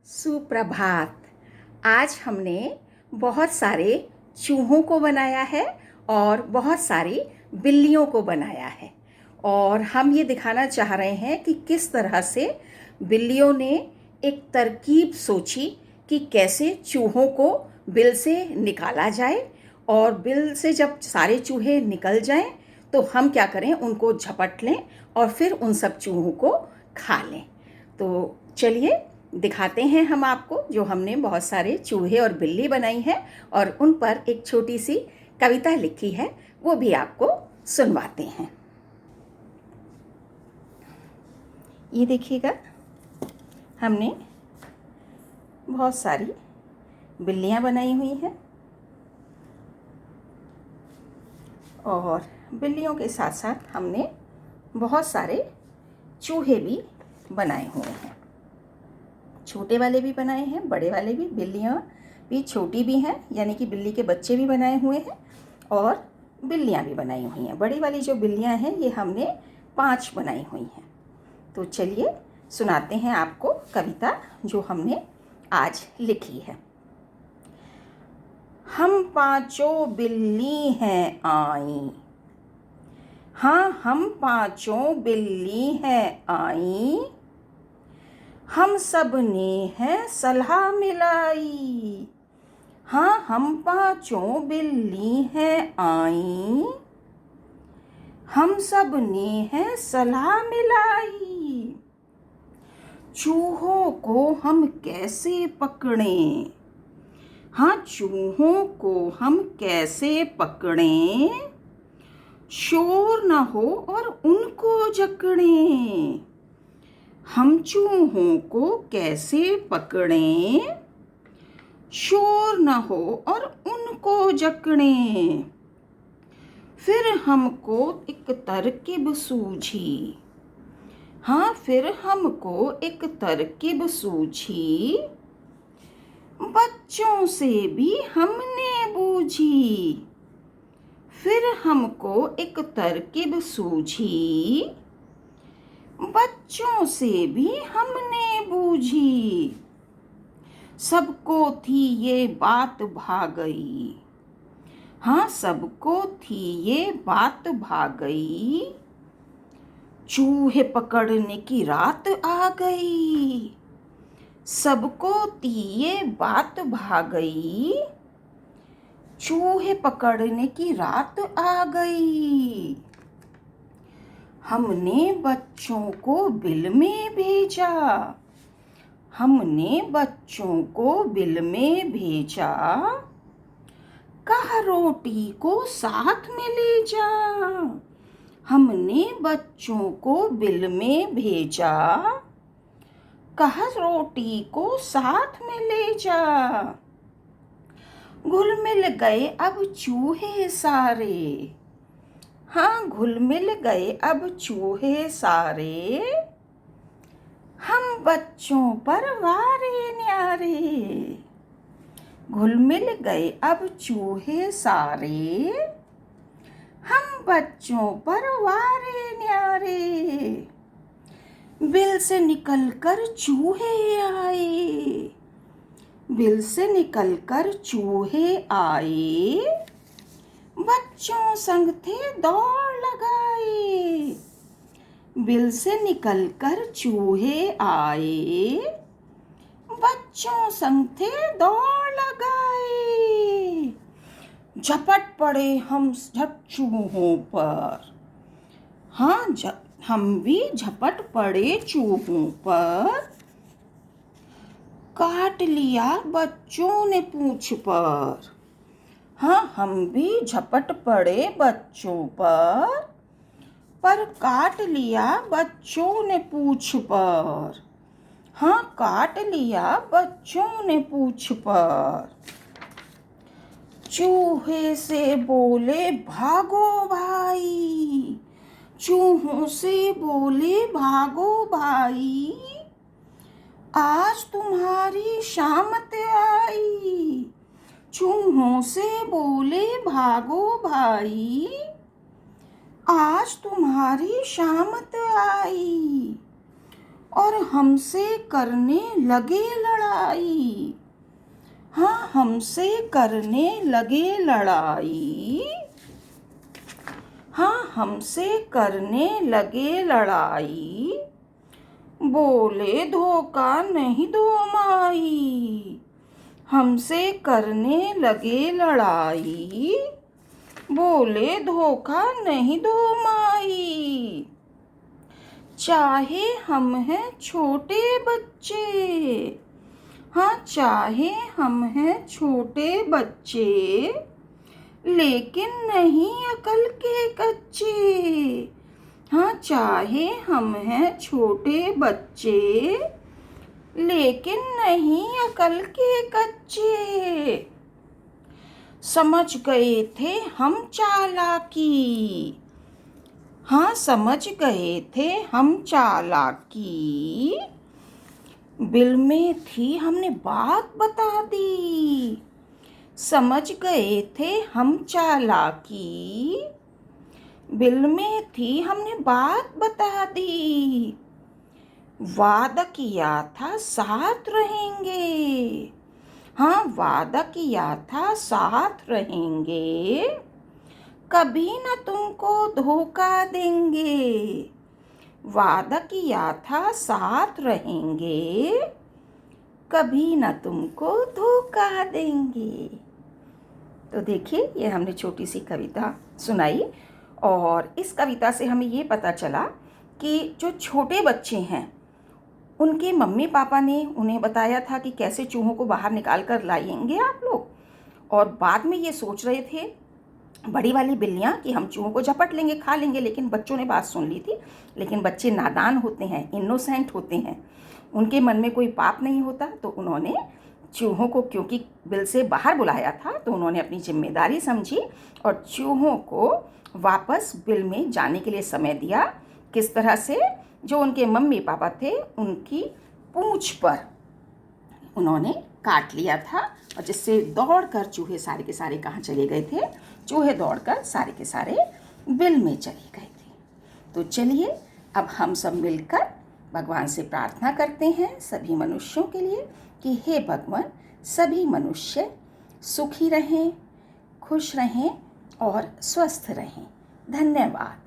सुप्रभात। आज हमने बहुत सारे चूहों को बनाया है और बहुत सारी बिल्लियों को बनाया है और हम ये दिखाना चाह रहे हैं कि किस तरह से बिल्लियों ने एक तरकीब सोची कि कैसे चूहों को बिल से निकाला जाए और बिल से जब सारे चूहे निकल जाएं तो हम क्या करें, उनको झपट लें और फिर उन सब चूहों को खा लें। तो चलिए दिखाते हैं हम आपको, जो हमने बहुत सारे चूहे और बिल्ली बनाई है और उन पर एक छोटी सी कविता लिखी है, वो भी आपको सुनवाते हैं। ये देखिएगा, हमने बहुत सारी बिल्लियाँ बनाई हुई हैं और बिल्लियों के साथ साथ हमने बहुत सारे चूहे भी बनाए हुए हैं। छोटे वाले भी बनाए हैं, बड़े वाले भी। बिल्लियाँ भी छोटी भी हैं, यानी कि बिल्ली के बच्चे भी बनाए हुए हैं और बिल्लियाँ भी बनाई हुई हैं। बड़ी वाली जो बिल्लियाँ हैं ये हमने 5 बनाई हुई हैं। तो चलिए सुनाते हैं आपको कविता जो हमने आज लिखी है। हम 5 बिल्ली हैं आई, हाँ हम 5 बिल्ली हैं आई, हम सब ने है सलाह मिलाई, हाँ हम 5 बिल्ली हैं आई, हम सब ने है सलाह मिलाई। चूहों को हम कैसे पकड़ें, हाँ चूहों को हम कैसे पकड़ें, शोर न हो और उनको जकड़ें, हम चूहों को कैसे पकड़ें, शोर न हो और उनको जकड़ें। फिर हमको एक तरकीब सूझी, हाँ फिर हमको एक तरकीब सूझी, बच्चों से भी हमने बूझी। फिर हमको एक तरकीब सूझी, बच्चों से भी हमने बूझी। सबको थी ये बात भा गई, हाँ सबको थी ये बात भा गई, चूहे पकड़ने की रात आ गई। सबको थी ये बात भा गई, चूहे पकड़ने की रात आ गई। हमने बच्चों को बिल में भेजा, हमने बच्चों को बिल में भेजा, कहा रोटी को साथ में ले जा। हमने बच्चों को बिल में भेजा, कहा रोटी को साथ में ले जा। घुल मिल गए अब चूहे सारे, हाँ घुल मिल गए अब चूहे सारे, हम बच्चों पर वारे न्यारे। घुल मिल गए अब चूहे सारे, हम बच्चों पर वारे न्यारे। बिल से निकलकर चूहे आए, बिल से निकलकर चूहे आए, बच्चों संग थे दौड़ लगाए। बिल से निकलकर चूहे आए, बच्चों संग थे दौड़ लगाए। झपट पड़े हम झट चूहों पर, हाँ हम भी झपट पड़े चूहों पर, काट लिया बच्चों ने पूंछ पर, हाँ हम भी झपट पड़े बच्चों पर काट लिया बच्चों ने पूंछ पर, हाँ काट लिया बच्चों ने पूंछ पर। चूहे से बोले भागो भाई, चूहों से बोले भागो भाई, आज तुम्हारी शामत आई। चूहों से बोले भागो भाई, आज तुम्हारी शामत आई। और हमसे करने लगे लड़ाई। लड़ाई। हाँ, हमसे करने लगे लड़ाई। हाँ, हमसे करने लगे लड़ाई। बोले धोखा नहीं दो माई। हमसे करने लगे लड़ाई। बोले धोखा नहीं दो माई। चाहे हम हैं छोटे बच्चे। हाँ, चाहे हम हैं छोटे बच्चे, लेकिन नहीं अकल के कच्चे। हाँ, चाहे हम हैं छोटे बच्चे, लेकिन नहीं अकल के कच्चे। समझ गए थे हम चालाकी। हाँ, समझ गए थे हम चालाकी। बिल में थी हमने बात बता दी। समझ गए थे हम चालाकी। बिल में थी हमने बात बता दी। वादा किया था साथ रहेंगे। हाँ, वादा किया था साथ रहेंगे। कभी न तुमको धोखा देंगे। वादा किया था साथ रहेंगे। कभी न तुमको धोखा देंगे। तो देखिए, ये हमने छोटी सी कविता सुनाई और इस कविता से हमें ये पता चला कि जो छोटे बच्चे हैं उनके मम्मी पापा ने उन्हें बताया था कि कैसे चूहों को बाहर निकाल कर लाएंगे आप लोग, और बाद में ये सोच रहे थे बड़ी वाली बिल्लियाँ कि हम चूहों को झपट लेंगे, खा लेंगे, लेकिन बच्चों ने बात सुन ली थी। लेकिन बच्चे नादान होते हैं, इनोसेंट होते हैं, उनके मन में कोई पाप नहीं होता, तो उन्होंने चूहों को क्योंकि बिल से बाहर बुलाया था तो उन्होंने अपनी जिम्मेदारी समझी और चूहों को वापस बिल में जाने के लिए समय दिया। किस तरह से? जो उनके मम्मी पापा थे उनकी पूंछ पर उन्होंने काट लिया था, और जिससे दौड़कर चूहे सारे के सारे कहाँ चले गए थे? चूहे दौड़कर सारे के सारे बिल में चले गए थे। तो चलिए अब हम सब मिलकर भगवान से प्रार्थना करते हैं सभी मनुष्यों के लिए कि हे भगवान, सभी मनुष्य सुखी रहें, खुश रहें और स्वस्थ रहें। धन्यवाद।